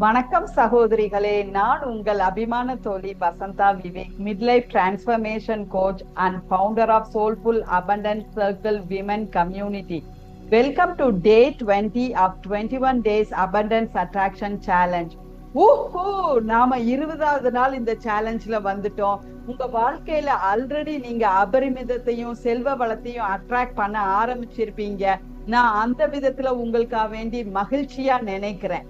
வணக்கம் சகோதரிகளே, நான் உங்கள் அபிமான தோழி Vasantha Vivek, midlife transformation coach and founder of soulful abundant circle women community. Welcome to day 20 of 21 days abundance attraction challenge. ஊஹூ, நாம 20வது நாள் இந்த சேலஞ்ச்ல வந்துட்டோம். உங்க வாழ்க்கையில ஆல்ரெடி நீங்க அபரிமிதத்தையும் செல்வ வளத்தையும் அட்ராக்ட் பண்ண ஆரம்பிச்சிருப்பீங்க. நான் அந்த விதத்துல உங்களுக்காக வேண்டி மகிழ்ச்சியா நினைக்கிறேன்.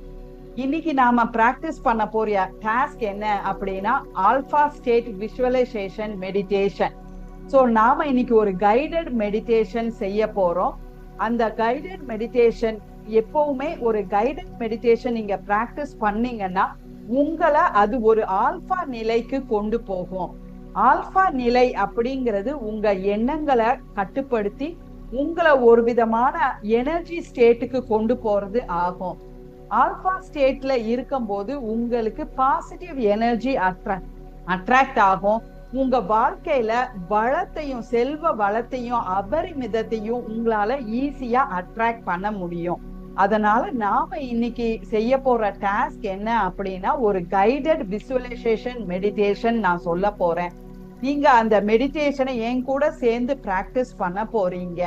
இன்னைக்கு நாம பிராக்டிஸ் பண்ண போற டாஸ்க் என்ன அப்படின்னா alpha state visualisation meditation. So நாம இன்னைக்கு ஒரு கைடட் மெடிடேஷன் செய்ய போறோம். அந்த கைடட் மெடிடேஷன், எப்பவுமே ஒரு கைடட் மெடிடேஷன் நீங்க பிராக்டிஸ் பண்ணீங்கன்னா உங்களை அது ஒரு ஆல்பா நிலைக்கு கொண்டு போகும். ஆல்பா நிலை அப்படிங்கிறது உங்க எண்ணங்களை கட்டுப்படுத்தி உங்களை ஒரு விதமான எனர்ஜி ஸ்டேட்டுக்கு கொண்டு போறது ஆகும். ஆல்பா ஸ்டேட்ல இருக்கும்போது உங்களுக்கு பாசிட்டிவ் எனர்ஜி அட்ராக்ட் ஆகும். உங்க வாழ்க்கையில வளத்தையும் செல்வ வளத்தையும் அபரிமிதத்தையும் உங்களால ஈஸியா அட்ராக்ட் பண்ண முடியும். அதனால நாம இன்னைக்கு செய்ய போற டாஸ்க் என்ன அப்படின்னா ஒரு கைடட் விசுவலைசேஷன் மெடிடேஷன் நான் சொல்ல போறேன். நீங்க அந்த மெடிடேஷனை என் கூட சேர்ந்து பிராக்டிஸ் பண்ண போறீங்க.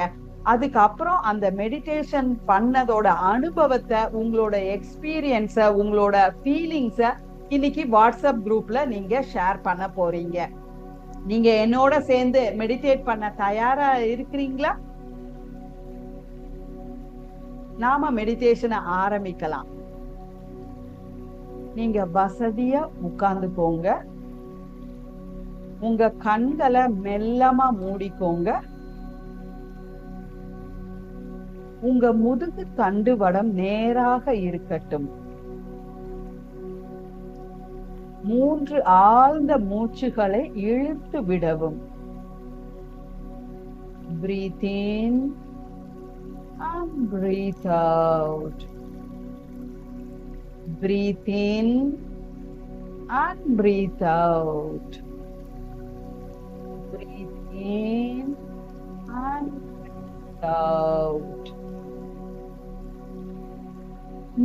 அதுக்கப்புறம் அந்த மெடிடேஷன் பண்ணதோட அனுபவத்தை, உங்களோட எக்ஸ்பீரியன்ஸ, உங்களோட ஃபீலிங்ஸ இன்னைக்கு வாட்ஸ்அப் குரூப்ல நீங்க ஷேர் பண்ண போறீங்க. நீங்க என்னோட சேர்ந்து மெடிடேட் பண்ண தயாரா இருக்கிறீங்களா? நாம மெடிடேஷனை ஆரம்பிக்கலாம். நீங்க வசதியா உட்கார்ந்துக்கோங்க. உங்க கண்களை மெல்லமா மூடிக்கோங்க. உங்க முதுகு தண்டுவடம் நேராக இருக்கட்டும். 3 ஆழ்ந்த மூச்சுகளை இழுத்து விடவும். Breathe in and breathe out. Breathe in and breathe out. Breathe in and breathe out.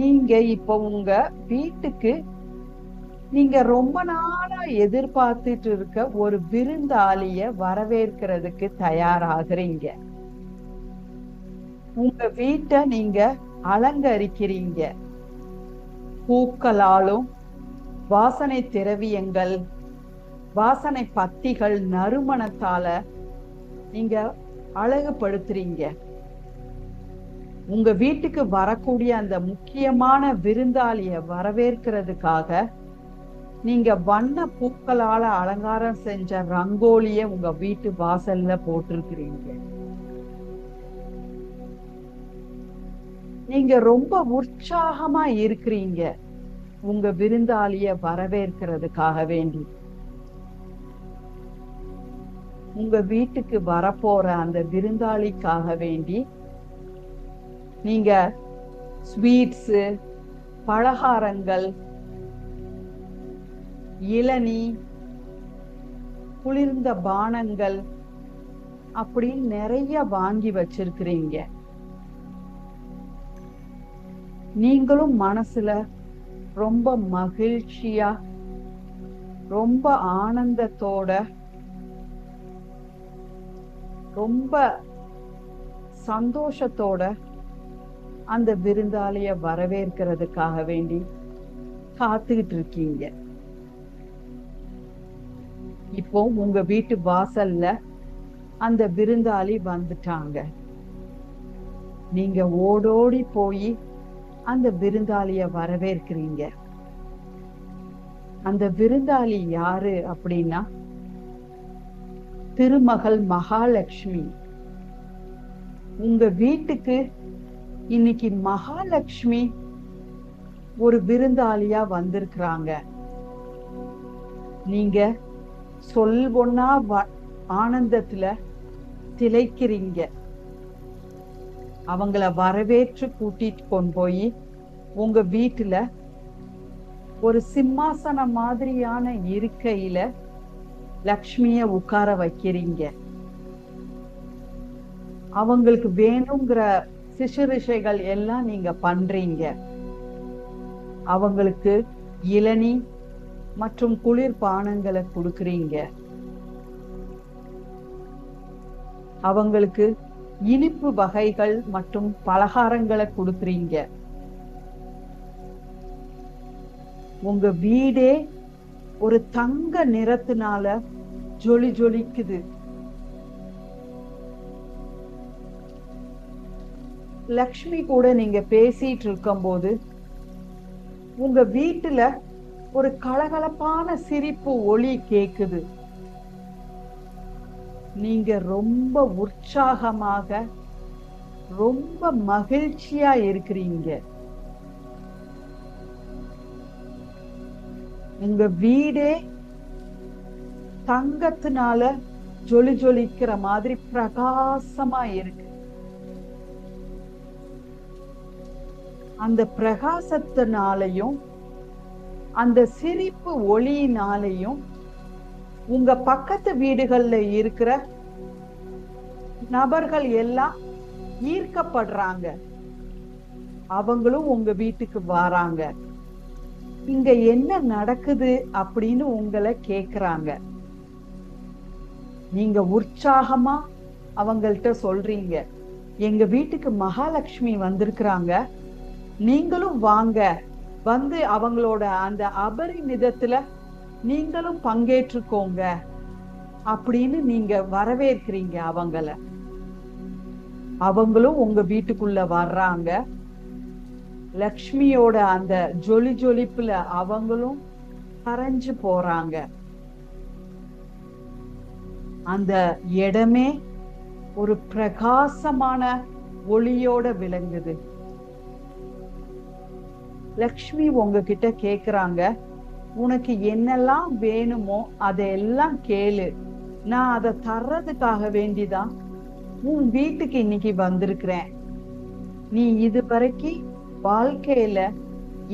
நீங்க இப்ப உங்க வீட்டுக்கு நீங்க ரொம்ப நாளா எதிர்பார்த்துட்டு இருக்க ஒரு விருந்தாளிய வரவேற்கிறதுக்கு தயாராகிறீங்க. உங்க வீட்டை நீங்க அலங்கரிக்கிறீங்க. பூக்களாலும் வாசனை திரவியங்கள், வாசனை பத்திகள், நறுமணத்தால நீங்க அழகுபடுத்துறீங்க. உங்க வீட்டுக்கு வரக்கூடிய அந்த முக்கியமான விருந்தாளிய வரவேற்கிறதுக்காக நீங்க வண்ண பூக்களால அலங்காரம் செஞ்ச ரங்கோலிய உங்க வீட்டு வாசல்ல போட்டிருக்கிறீங்க. நீங்க ரொம்ப உற்சாகமா இருக்கிறீங்க உங்க விருந்தாளிய வரவேற்கிறதுக்காக வேண்டி. உங்க வீட்டுக்கு வரப்போற அந்த விருந்தாளிக்காக வேண்டி நீங்க ஸ்வீட்ஸ், பலகாரங்கள், இளநீ, குளிர்ந்த பானங்கள் அப்படின்னு நிறைய வாங்கி வச்சிருக்கிறீங்க. நீங்களும் மனசுல ரொம்ப மகிழ்ச்சியா, ரொம்ப ஆனந்தத்தோட, ரொம்ப சந்தோஷத்தோட அந்த விருந்தாளிய வரவேற்கிறதுக்காக வேண்டி காத்துக்கிட்டு இருக்கீங்க. இப்போ உங்க வீட்டு வாசல்ல அந்த விருந்தாளி வந்துட்டாங்க. நீங்க ஓடோடி போய் அந்த விருந்தாளிய வரவேற்கிறீங்க. அந்த விருந்தாளி யாரு அப்படின்னா திருமகள் மகாலட்சுமி. உங்க வீட்டுக்கு இன்னைக்கு மகாலட்சுமி ஒரு விருந்தாளியா வந்திருக்கிறாங்க. நீங்க சொல்வொன்னா ஆனந்தத்துல திளைக்கிறீங்க. அவங்கள வரவேற்று கூட்டிட்டு கொண்டு போய் உங்க வீட்டுல ஒரு சிம்மாசனம் மாதிரியான இருக்கையில லக்ஷ்மிய உட்கார வைக்கிறீங்க. அவங்களுக்கு வேணுங்கிற சிசுரிஷைகள் எல்லாம் நீங்க பண்றீங்க. அவங்களுக்கு இளநீ மற்றும் குளிர்பானங்களை கொடுக்குறீங்க. அவங்களுக்கு இனிப்பு வகைகள் மற்றும் பலகாரங்களை கொடுக்குறீங்க. உங்க வீடே ஒரு தங்க நிறத்தினால ஜொலி ஜொலிக்குது. லக்ஷ்மி கூட நீங்க பேசிட்டு இருக்கும்போது உங்க வீட்டுல ஒரு கலகலப்பான சிரிப்பு ஒலி கேக்குது. நீங்க ரொம்ப உற்சாகமாக ரொம்ப மகிழ்ச்சியா இருக்கிறீங்க. உங்க வீடே தங்கத்தினால ஜொலி ஜொலிக்கிற மாதிரி பிரகாசமா இருக்கு. அந்த பிரகாசத்தினாலையும் அந்த சிரிப்பு ஒளியினாலையும் உங்க பக்கத்து வீடுகள்ல இருக்கிற நபர்கள் எல்லாம் ஈர்க்கப்படுறாங்க. அவங்களும் உங்க வீட்டுக்கு வராங்க. இங்க என்ன நடக்குது அப்படின்னு உங்களை கேக்குறாங்க. நீங்க உற்சாகமா அவங்கள்ட்ட சொல்றீங்க, எங்க வீட்டுக்கு மகாலட்சுமி வந்திருக்கிறாங்க, நீங்களும் வாங்க, வந்து அவங்களோட அந்த அபரிமிதத்துல நீங்களும் பங்கேற்றுக்கோங்க அப்படின்னு நீங்க வரவேற்கிறீங்க அவங்கள. அவங்களும் உங்க வீட்டுக்குள்ள வர்றாங்க. லக்ஷ்மியோட அந்த ஜொலி ஜொலிப்புல அவங்களும் கரைஞ்சு போறாங்க. அந்த இடமே ஒரு பிரகாசமான ஒளியோட விளங்குது. லக்ஷ்மி உங்ககிட்ட கேக்குறாங்க, உனக்கு என்னெல்லாம் வேணுமோ அதையெல்லாம் கேளு, நான் அதை தர்றதுக்காக வேண்டிதான் உன் வீட்டுக்கு இன்னைக்கு வந்திருக்கிறேன். நீ இதுவரைக்கும் வாழ்க்கையில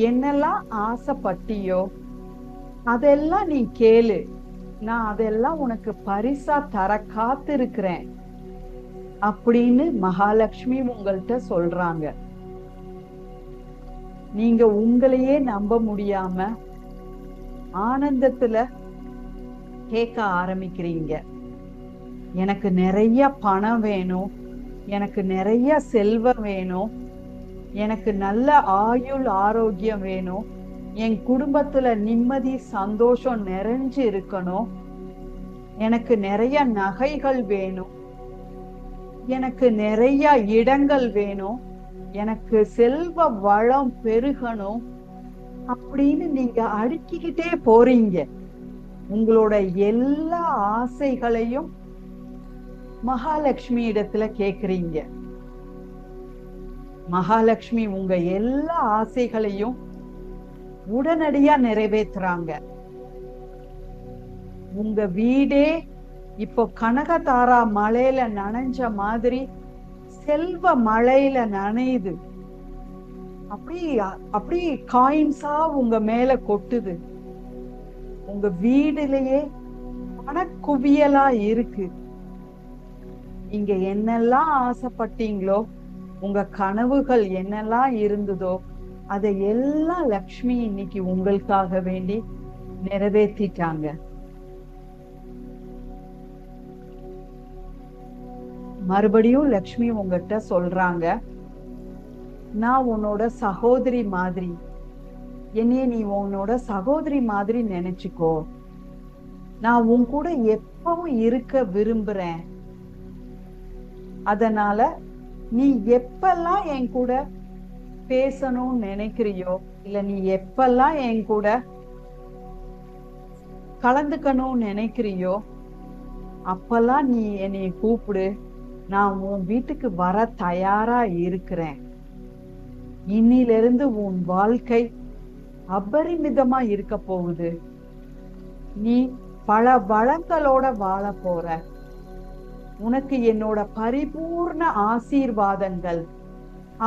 என்னெல்லாம் ஆசைப்பட்டியோ அதெல்லாம் நீ கேளு, நான் அதெல்லாம் உனக்கு பரிசா தர காத்திருக்கிறேன் அப்படின்னு மகாலட்சுமி உங்கள்கிட்ட சொல்றாங்க. நீங்க உங்களையே நம்ப முடியாம ஆனந்தத்துல கேட்க ஆரம்பிக்கிறீங்க. எனக்கு நிறைய பணம் வேணும், எனக்கு நிறைய செல்வம் வேணும், எனக்கு நல்ல ஆயுள் ஆரோக்கியம் வேணும், என் குடும்பத்துல நிம்மதி சந்தோஷம் நிறைஞ்சு இருக்கணும், எனக்கு நிறைய நகைகள் வேணும், எனக்கு நிறைய இடங்கள் வேணும், எனக்கு செல்வ வளம் பெருகணும் அப்படின்னு நீங்க அடுக்கிக்கிட்டே போறீங்க. உங்களோட எல்லா ஆசைகளையும் மகாலட்சுமி இடத்துல கேக்குறீங்க. மகாலட்சுமி உங்க எல்லா ஆசைகளையும் உடனடியா நிறைவேற்றுறாங்க. உங்க வீடே இப்போ கனகதாரா மழையில நனைஞ்ச மாதிரி செல்வ மழையில நனையுது. அப்படி காயின்ஸா உங்க மேல கொட்டுது. உங்க வீடுலயே பணக்குவியலா இருக்கு. நீங்க என்னெல்லாம் ஆசைப்பட்டீங்களோ, உங்க கனவுகள் என்னெல்லாம் இருந்ததோ அதை எல்லாம் லக்ஷ்மி இன்னைக்கு உங்களுக்காக வேண்டி நிறைவேற்றிட்டாங்க. மறுபடியும் லக்ஷ்மி உங்ககிட்ட சொல்றாங்க, நான் உன்னோட சகோதரி மாதிரி, என்னைய நீ உன்னோட சகோதரி மாதிரி நினைச்சுக்கோ, நான் உன் கூட எப்பவும் இருக்க விரும்புறேன். அதனால நீ எப்பெல்லாம் என் கூட பேசணும்னு நினைக்கிறியோ, இல்ல நீ எப்பெல்லாம் என் கூட கலந்துக்கணும்னு நினைக்கிறியோ அப்பெல்லாம் நீ என்னை கூப்பிடு, நான் உன் வீட்டுக்கு வர தயாரா இருக்கிறேன். இன்னிலிருந்து உன் வாழ்க்கை அபரிமிதமா இருக்க போகுது. நீ பல வளங்களோட வாழ போற. உனக்கு என்னோட பரிபூர்ண ஆசீர்வாதங்கள்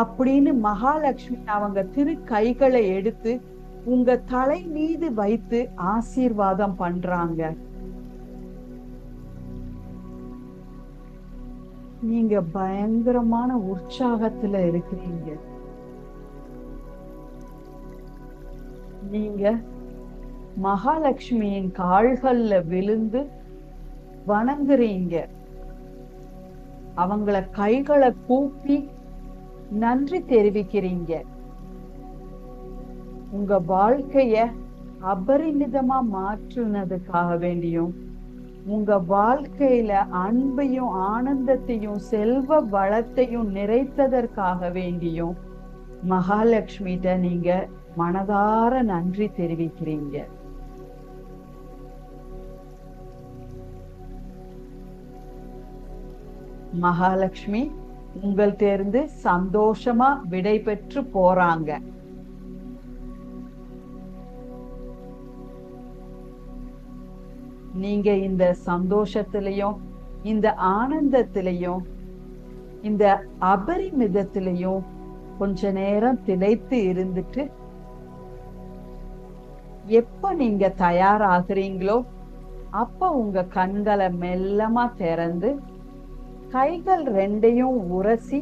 அப்படின்னு மகாலட்சுமி அவங்க திரு கைகளை எடுத்து உங்க தலை மீது வைத்து ஆசீர்வாதம் பண்றாங்க. நீங்க பயங்கரமான உற்சாகத்துல இருக்கிறீங்க. நீங்க மகாலட்சுமியின் கால்கள்ல விழுந்து வணங்குறீங்க. அவங்கள கைகளை கூப்பி நன்றி தெரிவிக்கிறீங்க. உங்க வாழ்க்கைய அபரிமிதமா மாற்றுனதுக்காக வேண்டியும், உங்க வாழ்க்கையில அன்பையும் ஆனந்தத்தையும் செல்வ வளத்தையும் நிறைத்ததற்காக வேண்டியும் மகாலட்சுமிட்ட நீங்க மனதார நன்றி தெரிவிக்கிறீங்க. மகாலட்சுமி உங்கள்ட்ட இருந்து சந்தோஷமா விடை பெற்று போறாங்க. நீங்க இந்த சந்தோஷத்திலையும் இந்த ஆனந்தத்திலையும் இந்த அபரிமிதத்திலையும் கொஞ்ச நேரம் திளைத்து இருந்துட்டு, எப்ப நீங்க தயாராகிறீங்களோ அப்ப உங்க கண்களை மெல்லமா திறந்து கைகள் ரெண்டையும் உரசி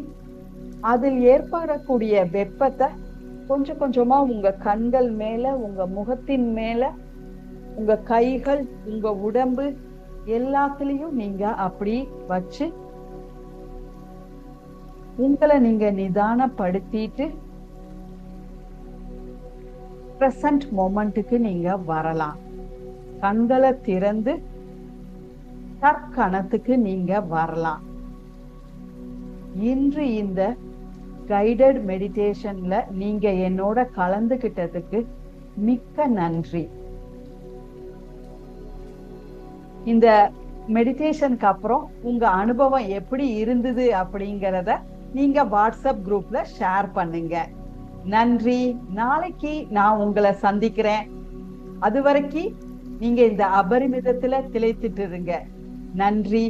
அதில் ஏற்படக்கூடிய வெப்பத்தை கொஞ்சம் கொஞ்சமா உங்க கண்கள் மேல, உங்க முகத்தின் மேல, உங்க கைகள், உங்க உடம்பு எல்லாத்துலயும் நீங்க அப்படி வச்சு உங்களை நீங்க நிதானப்படுத்திட்டு பிரசன்ட் மொமெண்ட்டுக்கு நீங்க வரலாம். கண்களை திறந்து தற்கணத்துக்கு நீங்க வரலாம். இன்று இந்த கைடட் மெடிடேஷன்ல நீங்க என்னோட கலந்துகிட்டதுக்கு மிக்க நன்றி. இந்த மெடிடேஷனுக்கு அப்புறம் உங்க அனுபவம் எப்படி இருந்தது அப்படிங்கிறத நீங்க வாட்ஸ்அப் குரூப்ல ஷேர் பண்ணுங்க. நன்றி. நாளைக்கு நான் உங்களை சந்திக்கிறேன். அது வரைக்கும் நீங்க இந்த அபரிமிதத்துல திளைத்துட்டு இருங்க. நன்றி.